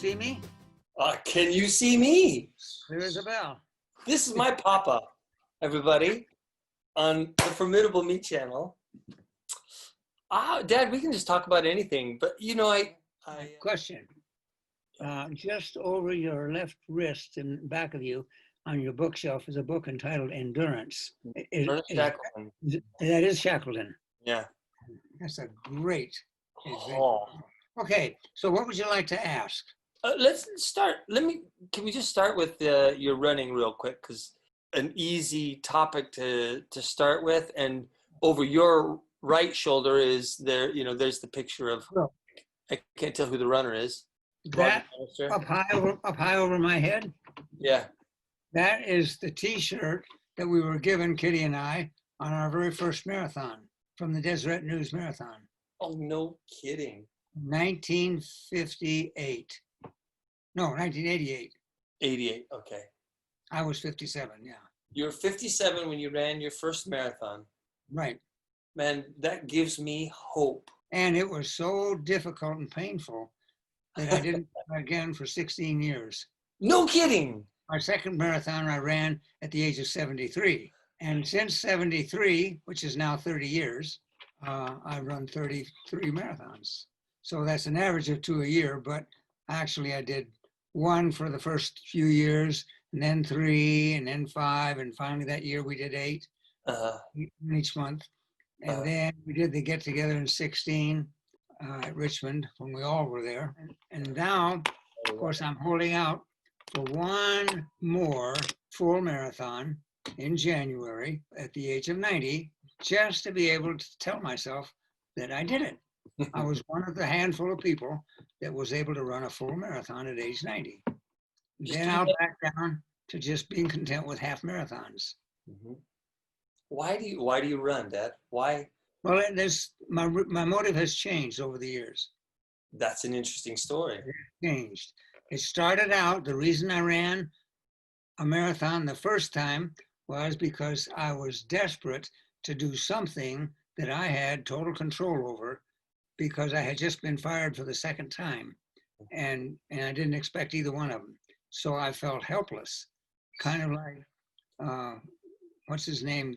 see me? Can you see me? There is a bell. This is my papa, everybody, on the Formidable Me channel. Dad, we can just talk about anything, but you know, Question. Just over your left wrist and back of you on your bookshelf is a book entitled Endurance. Ernest Shackleton. That is Shackleton. Yeah. That's a great. Oh. Okay, so what would you like to ask? Let's start. Can we just start with your running real quick? Because an easy topic to start with, and over your right shoulder is there. You know, there's the picture of. I can't tell who the runner is. That up high over my head. Yeah. That is the T-shirt that we were given, Kitty and I, on our very first marathon from the Deseret News Marathon. Oh, no kidding. 1958. No, 1988. 88. Okay. I was 57. Yeah. You were 57 when you ran your first marathon. Right. Man, that gives me hope. And it was so difficult and painful that I didn't run again for 16 years. No kidding. My second marathon I ran at the age of 73. And since 73, which is now 30 years, I've run 33 marathons. So that's an average of 2 a year, but actually I did 1 for the first few years, and then 3, and then 5, and finally that year we did 8 each month. And then we did the get together in 16 at Richmond when we all were there. And now, of course, I'm holding out for 1 more full marathon in January at the age of 90, just to be able to tell myself that I did it. I was one of the handful of people that was able to run a full marathon at age 90. Then I'll back down to just being content with half marathons. Mm-hmm. Why do you run, Dad? Why? Well, my motive has changed over the years. That's an interesting story. It changed. It started out, the reason I ran a marathon the first time was because I was desperate to do something that I had total control over, because I had just been fired for the second time, and I didn't expect either one of them. So I felt helpless, kind of like, what's his name?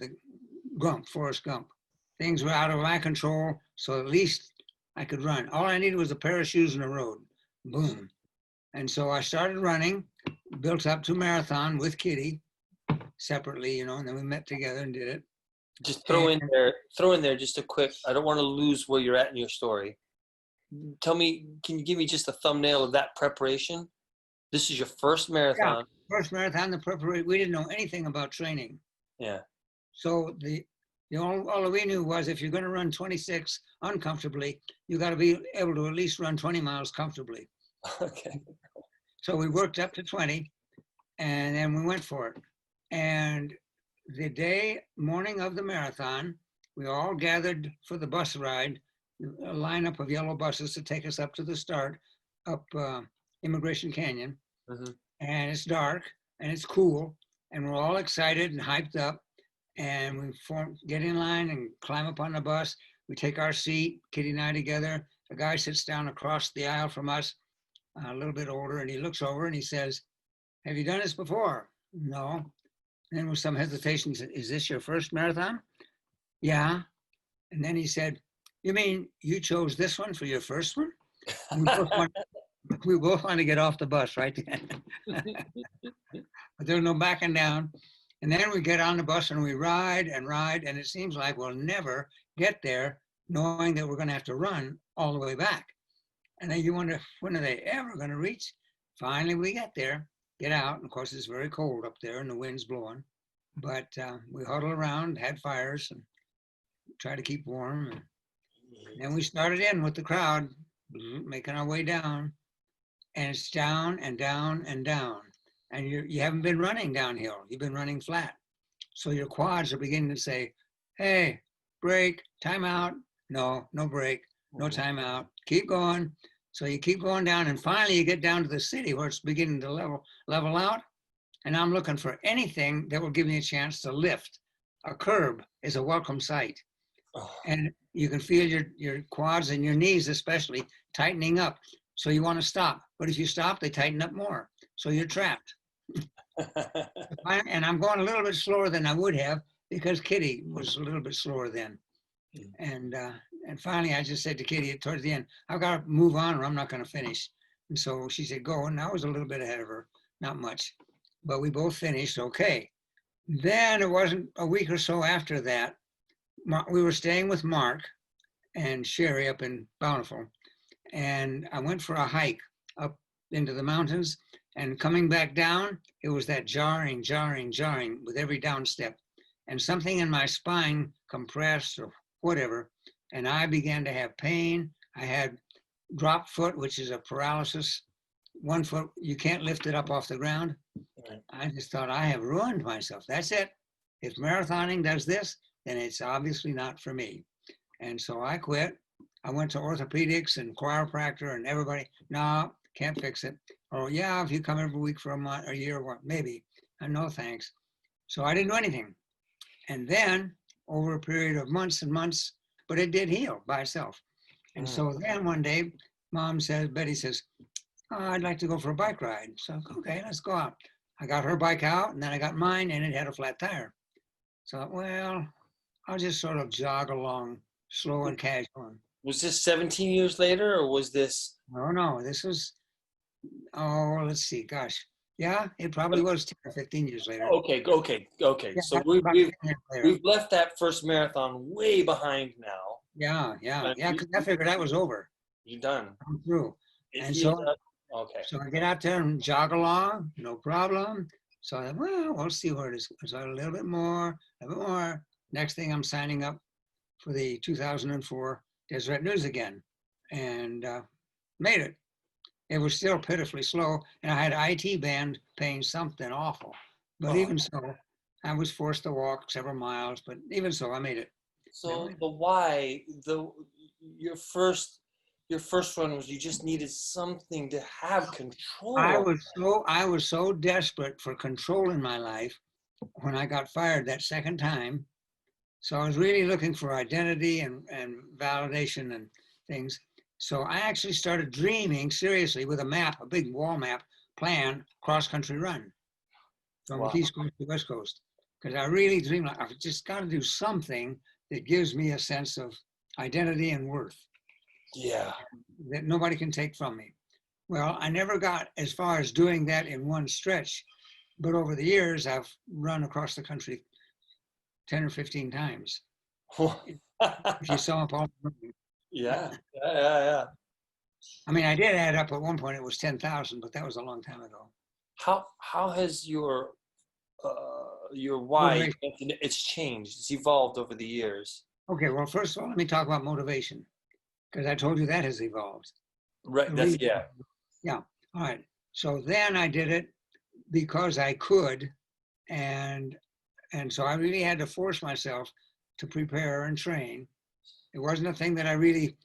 Forrest Gump. Things were out of my control, so at least I could run. All I needed was a pair of shoes and a road. Boom. And so I started running, built up to marathon with Kitty separately, and then we met together and did it. Just throw in there just a quick, I don't want to lose where you're at in your story. Tell me, can you give me just a thumbnail of that preparation? This is your first marathon. Yeah, first marathon, the preparation. We didn't know anything about training. Yeah. So all we knew was if you're going to run 26 uncomfortably, you got to be able to at least run 20 miles comfortably. Okay. So we worked up to 20, and then we went for it. And the morning of the marathon, we all gathered for the bus ride, a lineup of yellow buses to take us up to the start, up Immigration Canyon. Mm-hmm. And it's dark and it's cool, and we're all excited and hyped up. And we get in line and climb up on the bus. We take our seat, Kitty and I together. A guy sits down across the aisle from us, a little bit older, and he looks over and he says, "Have you done this before?" "No." And then with some hesitation, he said, "Is this your first marathon?" "Yeah." And then he said, "You mean you chose this one for your first one?" We both want to get off the bus right then. But there's no backing down. And then we get on the bus and we ride, and it seems like we'll never get there, knowing that we're going to have to run all the way back. And then you wonder, when are they ever going to reach? Finally, we get there, get out. And of course, it's very cold up there and the wind's blowing. But we huddle around, had fires, and try to keep warm. And then we started in with the crowd, making our way down. And it's down and down and down. And you haven't been running downhill. You've been running flat. So your quads are beginning to say, "Hey, break, time out." No break, no time out. Keep going. So you keep going down, and finally you get down to the city where it's beginning to level out. And I'm looking for anything that will give me a chance to lift. A curb is a welcome sight. And you can feel your quads and your knees especially tightening up. So you want to stop. But if you stop, they tighten up more. So you're trapped. And I'm going a little bit slower than I would have because Kitty was a little bit slower then. And finally, I just said to Kitty towards the end, I've got to move on or I'm not going to finish. And so she said, go. And I was a little bit ahead of her, not much. But we both finished okay. Then it wasn't a week or so after that, we were staying with Mark and Sherry up in Bountiful. And I went for a hike up into the mountains, and coming back down, it was that jarring with every down step. And something in my spine compressed or whatever, and I began to have pain. I had drop foot, which is a paralysis. One foot, you can't lift it up off the ground. Right. I just thought, I have ruined myself. That's it. If marathoning does this, then it's obviously not for me. And so I quit. I went to orthopedics and chiropractor and everybody, no, can't fix it. Oh yeah, if you come every week for a month, a year, what, maybe. No, thanks. So I didn't do anything. And then over a period of months and months, but it did heal by itself. And so then one day, Betty says, oh, I'd like to go for a bike ride. So, okay, let's go out. I got her bike out and then I got mine and it had a flat tire. So, well, I'll just sort of jog along slow and casual. Was this 17 years later or was this? No, this was, let's see, gosh. Yeah, it probably was 10 or 15 years later. Okay. Yeah, So about 10 years later. we've left that first marathon way behind now. Yeah, because I figured that was over. You're done. I'm through. It And healed so, up. Okay. so I get out there and jog along, no problem. So I thought, well, we'll see where it is. So a little bit more. Next thing, I'm signing up for the 2004 Deseret News again, and made it. It was still pitifully slow, and I had IT band paying something awful. But even so, I was forced to walk several miles. But even so, I made it. So the why, your first run was you just needed something to have control. I was so desperate for control in my life when I got fired that second time. So I was really looking for identity and validation and things. So I actually started dreaming seriously with a map, a big wall map plan, cross-country run from the East Coast to the West Coast. Because I really dreamed, like, I've just got to do something that gives me a sense of identity and worth. Yeah. That nobody can take from me. Well, I never got as far as doing that in one stretch, but over the years, I've run across the country 10 or 15 times. If you saw up all. Yeah. I mean, I did add up at one point, it was 10,000, but that was a long time ago. How has your why, it's changed, it's evolved over the years? Okay, well, first of all, let me talk about motivation, because I told you that has evolved. Right, Yeah, all right. So then I did it because I could, and so I really had to force myself to prepare and train. It wasn't a thing that I really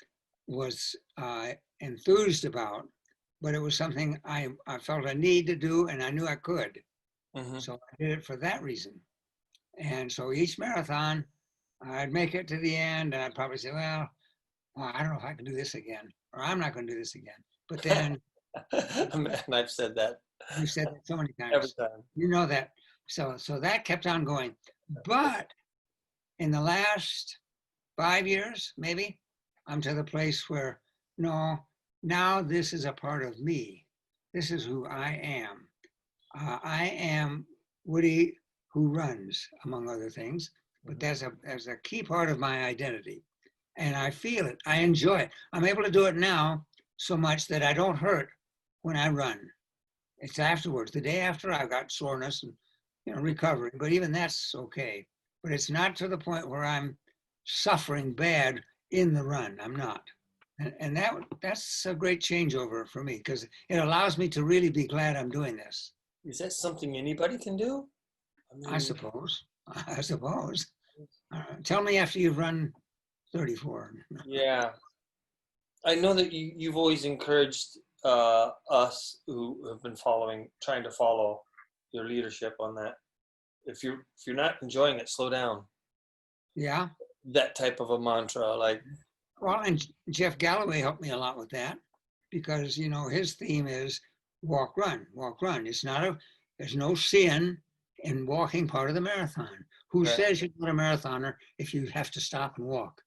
was enthused about, but it was something I felt a need to do, and I knew I could. Mm-hmm. So I did it for that reason. And so each marathon, I'd make it to the end, and I'd probably say, well, I don't know if I can do this again, or I'm not going to do this again. But then, and I've said that. You said that so many times. Every time. You know that. So that kept on going. But in the last 5 years, maybe, I'm to the place where, no, now this is a part of me. This is who I am. I am Woody who runs, among other things, but that's a key part of my identity. And I feel it. I enjoy it. I'm able to do it now so much that I don't hurt when I run. It's afterwards. The day after, I've got soreness and recovering, but even that's okay. But it's not to the point where I'm suffering bad in the run. I'm not. And that's a great changeover for me, because it allows me to really be glad I'm doing this. Is that something anybody can do? I suppose. Tell me after you've run 34. Yeah. I know that you've always encouraged us who have been trying to follow your leadership on that. If you're not enjoying it, slow down. Yeah. That type of a mantra, like. Well, and Jeff Galloway helped me a lot with that. because, his theme is walk, run, walk, run. There's no sin in walking part of the marathon. Who Right. says you're not a marathoner if you have to stop and walk?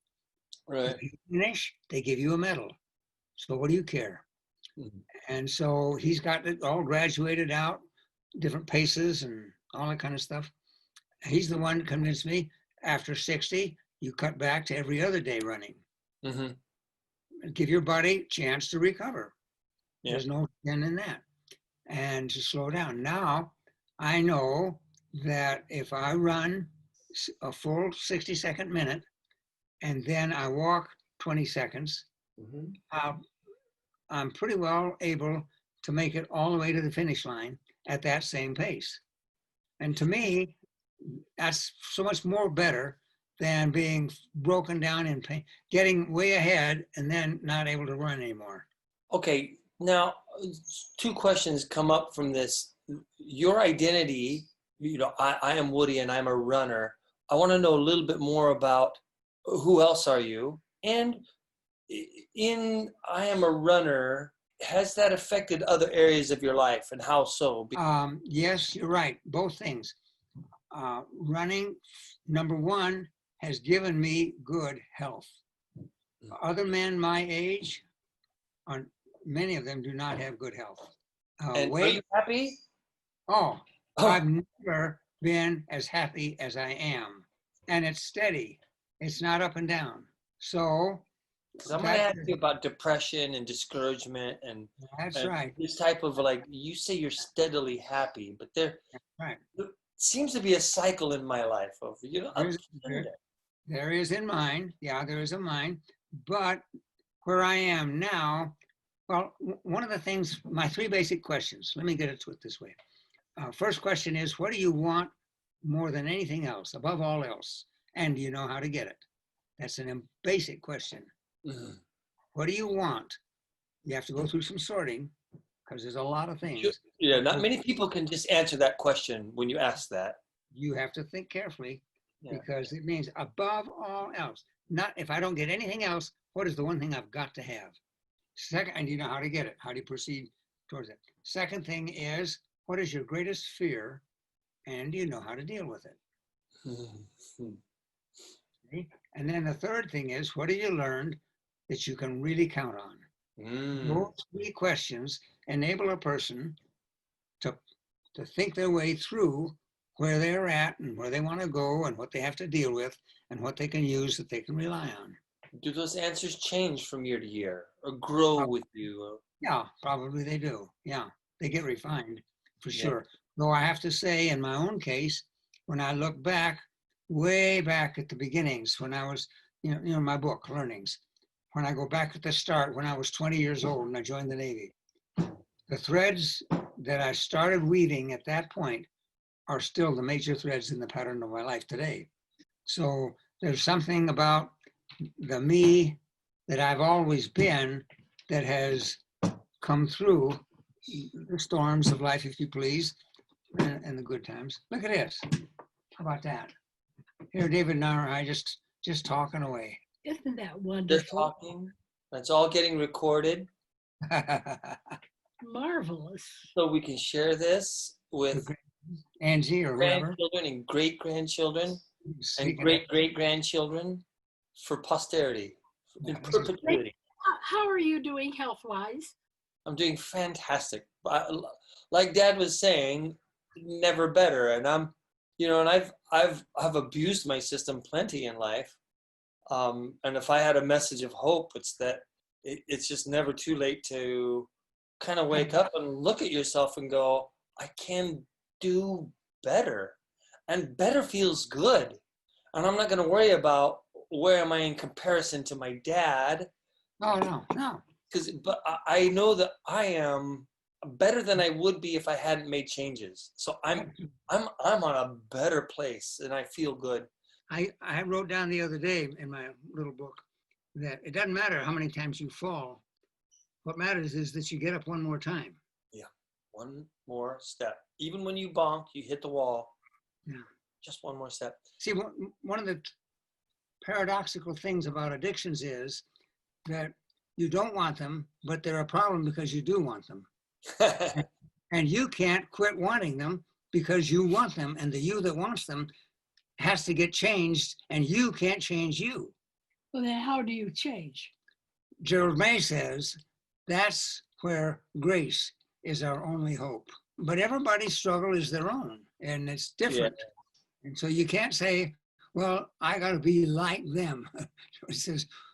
Right. If you finish, they give you a medal. So what do you care? Mhm. And so he's got it all graduated out, different paces and all that kind of stuff. He's the one that convinced me after 60, you cut back to every other day running. Mm-hmm. Give your body a chance to recover. Yeah. There's no sin in that. And to slow down. Now, I know that if I run a full 60-second minute and then I walk 20 seconds, Mm-hmm. I'm pretty well able to make it all the way to the finish line at that same pace. And to me, that's so much more better than being broken down in pain, getting way ahead and then not able to run anymore. Okay, now two questions come up from this. Your identity, I am Woody and I'm a runner. I want to know a little bit more about who else are you? And in I am a runner, has that affected other areas of your life and how so? Yes, you're right. Both things. Running, number one, has given me good health. Other men my age, many of them do not have good health. And are you happy? Oh, Oh, I've never been as happy as I am. And it's steady. It's not up and down. So because I'm going to that, ask you about depression and discouragement that's and right. this type of like, you say you're steadily happy, but there Right. seems to be a cycle in my life of, I'm There is in mine. Yeah, there is in mine. But where I am now, well, one of the things, my three basic questions, let me get it to it this way. First question is, what do you want more than anything else, above all else? And do you know how to get it? That's a basic question. Mhm. What do you want? You have to go through some sorting because there's a lot of things. Yeah, not many people can just answer that question when you ask that. You have to think carefully Yeah. because it means above all else. Not if I don't get anything else, what is the one thing I've got to have? Second, and you know how to get it. How do you proceed towards it? Second thing is, what is your greatest fear? And do you know how to deal with it? Okay? And then the third thing is, what have you learned that you can really count on? Those three questions enable a person to think their way through where they're at and where they want to go and what they have to deal with and what they can use that they can rely on. Do those answers change from year to year or grow with you? Yeah, probably they do. Yeah, they get refined for Yeah. sure. Though I have to say, in my own case, when I look back, way back at the beginnings, when I was, my book, Learnings, when I go back at the start, when I was 20 years old and I joined the Navy, the threads that I started weaving at that point are still the major threads in the pattern of my life today. So there's something about the me that I've always been that has come through the storms of life, if you please, and the good times. Look at this. How about that? Here, David and I just talking away. Isn't that Just wonderful? talking. That's all getting recorded. Marvelous. So we can share this with Angie or whoever. grandchildren and great-grandchildren and Speaking of- great-great-grandchildren for posterity, in Yeah, this is perpetuity. How are you doing health-wise? I'm doing fantastic. Like Dad was saying, never better. And and I've abused my system plenty in life. And if I had a message of hope, it's that it's just never too late to kind of wake up and look at yourself and go, I can do better. And better feels good. And I'm not going to worry about where am I in comparison to my dad. Oh, no. But I know that I am better than I would be if I hadn't made changes. So I'm on a better place and I feel good. I wrote down the other day in my little book that it doesn't matter how many times you fall. What matters is that you get up one more time. Yeah, one more step. Even when you bonk, you hit the wall. Yeah. Just one more step. See, one of the paradoxical things about addictions is that you don't want them, but they're a problem because you do want them. And you can't quit wanting them because you want them. And the you that wants them has to get changed, and you can't change you. Well, then how do you change? Gerald May says that's where grace is our only hope. But everybody's struggle is their own, and it's different. And so you can't say, well, I got to be like them.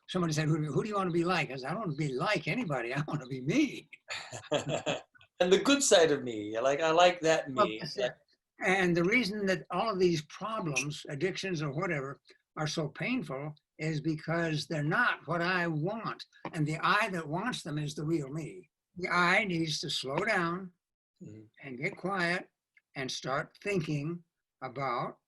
Somebody said, who do you want to be like? I said, I don't want to be like anybody. I want to be me. And the good side of me, I like that Well, me. that's it. And the reason that all of these problems, addictions or whatever, are so painful is because they're not what I want. And the I that wants them is the real me. The I needs to slow down Mhm. and get quiet and start thinking about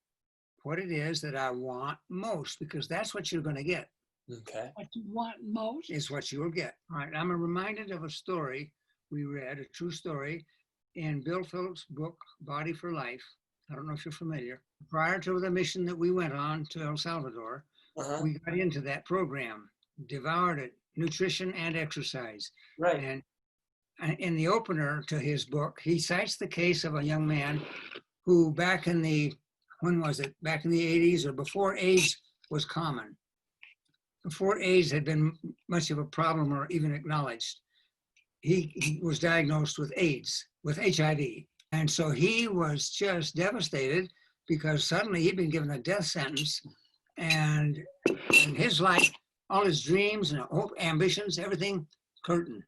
what it is that I want most, because that's what you're going to get, Okay. What you want most? is what you will get. All right, I'm reminded of a story we read, a true story, in Bill Phillips' book, Body for Life. I don't know if you're familiar. Prior to the mission that we went on to El Salvador, Uh-huh. we got into that program, devoured it, nutrition and exercise. Right. And in the opener to his book, he cites the case of a young man who back in the 80s or before AIDS was common, before AIDS had been much of a problem or even acknowledged, he was diagnosed with AIDS, with HIV. And so he was just devastated because suddenly he'd been given a death sentence, and in his life, all his dreams and hope, ambitions, everything, curtain.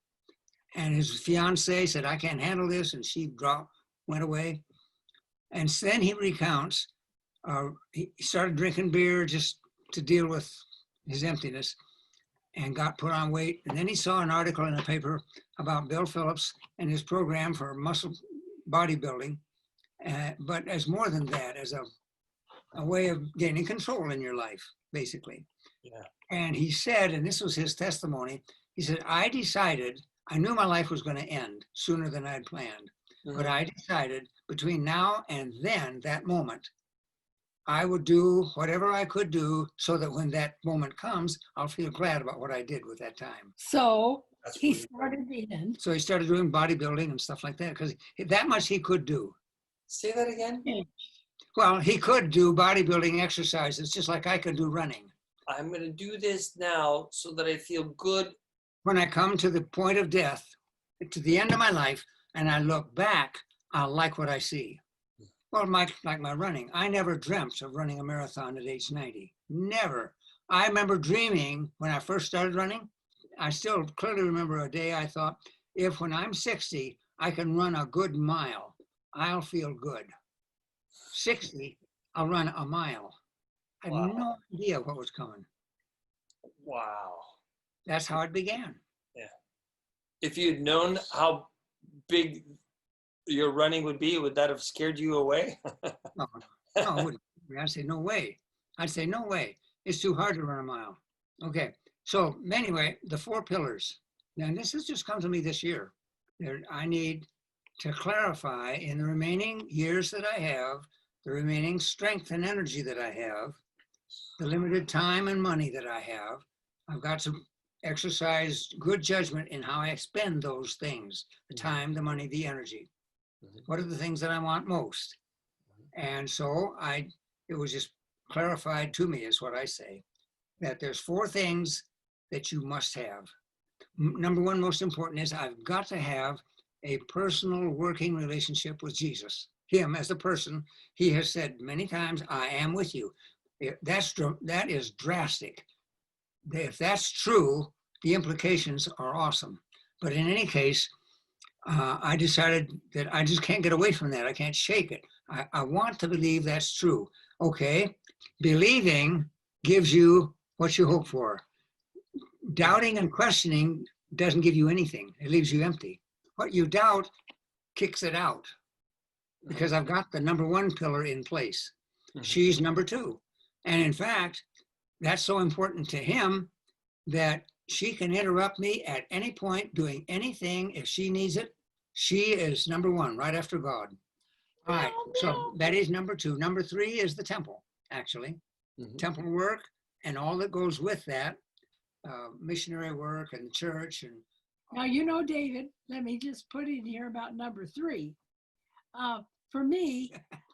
And his fiance said, I can't handle this. And she went away. And then he recounts, he started drinking beer just to deal with his emptiness and got put on weight. And then he saw an article in the paper about Bill Phillips and his program for muscle bodybuilding. But as more than that, as a way of gaining control in your life, basically. Yeah. And he said, and this was his testimony, he said, I knew my life was going to end sooner than I'd planned, but I decided between now and then, that moment, I would do whatever I could do so that when that moment comes, I'll feel glad about what I did with that time. So That's he pretty cool. started in. So he started doing bodybuilding and stuff like that because that much he could do. Say that again. Well, he could do bodybuilding exercises just like I could do running. I'm going to do this now so that I feel good. When I come to the point of death, to the end of my life, and I look back, I'll like what I see. Well, like my running, I never dreamt of running a marathon at age 90. Never. I remember dreaming when I first started running. I still clearly remember a day I thought, if when I'm 60, I can run a good mile, I'll feel good. 60, I'll run a mile. I had Wow. no idea what was coming. Wow. That's how it began. If you'd known how big your running would be, would that have scared you away? No, I wouldn't. I'd say, no way. I'd say, no way. It's too hard to run a mile. Okay. So anyway, the 4 pillars. Now, this has just come to me this year. I need to clarify in the remaining years that I have, the remaining strength and energy that I have, the limited time and money that I have. I've got to exercise good judgment in how I spend those things, the time, the money, the energy. What are the things that I want most? And so it was just clarified to me, is what I say, that there's 4 things that you must have. Number 1, most important, is I've got to have a personal working relationship with Jesus. Him as a person, he has said many times, I am with you. That is drastic. If that's true, the implications are awesome. But in any case, I decided that I just can't get away from that. I can't shake it. I want to believe that's true. Okay, believing gives you what you hope for. Doubting and questioning doesn't give you anything. It leaves you empty. What you doubt kicks it out, because I've got the number 1 pillar in place. She's number 2. And in fact, that's so important to him that she can interrupt me at any point doing anything if she needs it. She is number 1, right after God. All right, so that is number 2. Number 3 is the temple, actually. Temple work and all that goes with that. missionary work and the church. And Now, you know, David, let me just put in here about number 3. For me,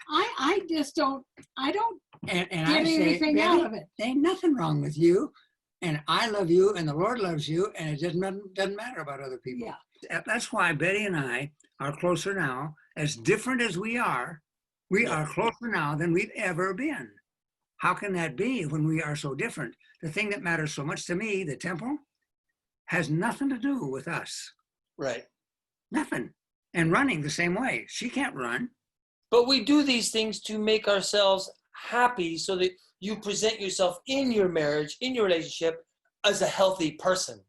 I just don't, I don't and get I say, anything out Betty, of it. there ain't nothing wrong with you. And I love you and the Lord loves you. And it doesn't matter about other people. Yeah. That's why Betty and I are closer now. As different as we are closer now than we've ever been. How can that be when we are so different? The thing that matters so much to me, the temple, has nothing to do with us. Right. Nothing. And running the same way. She can't run. But we do these things to make ourselves happy so that you present yourself in your marriage, in your relationship, as a healthy person.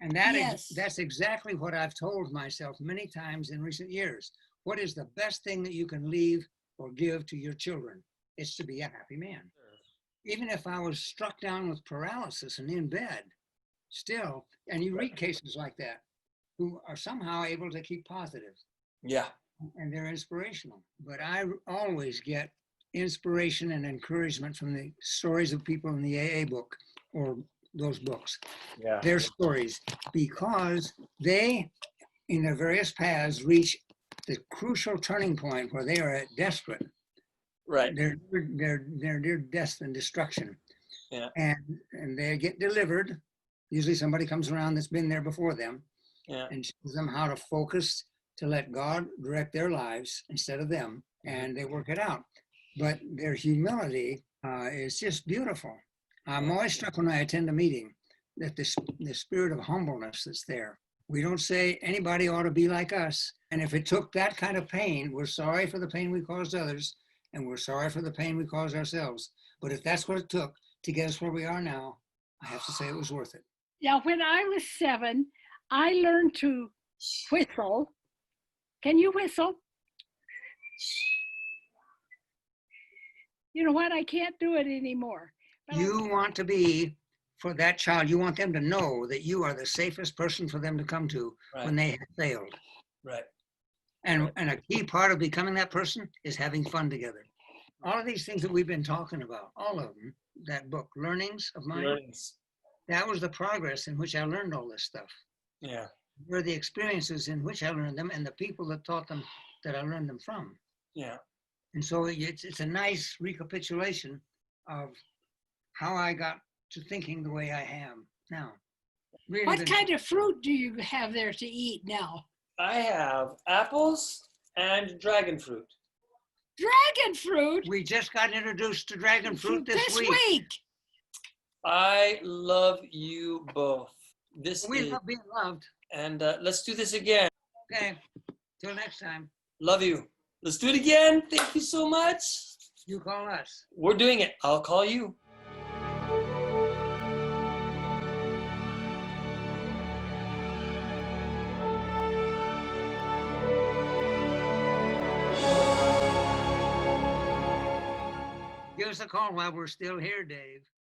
And Yes. that's exactly what I've told myself many times in recent years. What is the best thing that you can leave or give to your children? It's to be a happy man. Even if I was struck down with paralysis and in bed, still, and you read cases like that, who are somehow able to keep positive, Yeah. and they're inspirational. But I always get inspiration and encouragement from the stories of people in the AA book or those books, Yeah. their stories, because they, in their various paths, reach the crucial turning point where they are desperate. Right. They're near death and destruction. Yeah. And they get delivered. Usually somebody comes around that's been there before them Yeah. and shows them how to focus, to let God direct their lives instead of them, and they work it out. But their humility is just beautiful. I'm always struck when I attend a meeting that the spirit of humbleness that's there. We don't say anybody ought to be like us. And if it took that kind of pain, we're sorry for the pain we caused others, and we're sorry for the pain we caused ourselves. But if that's what it took to get us where we are now, I have to say it was worth it. Now, when I was 7, I learned to whistle. Can you whistle? You know what? I can't do it anymore. But You want to be, for that child, you want them to know that you are the safest person for them to come to when Right. they have failed. Right. And a key part of becoming that person is having fun together. All of these things that we've been talking about, all of them, that book, Learnings of Mine, Learnings. that was the progress in which I learned all this stuff. Yeah. Were the experiences in which I learned them and the people that taught them that I learned them from. Yeah. And so it's a nice recapitulation of how I got to thinking the way I am now. Really what good. kind of fruit do you have there to eat now? I have apples and dragon fruit. Dragon fruit? We just got introduced to dragon fruit this week. I love you both. This We is, love being loved. and let's do this again. Okay, till next time, Love you. Let's do it again. Thank you so much. you call us. We're doing it. I'll call you. Give us a call while we're still here, Dave.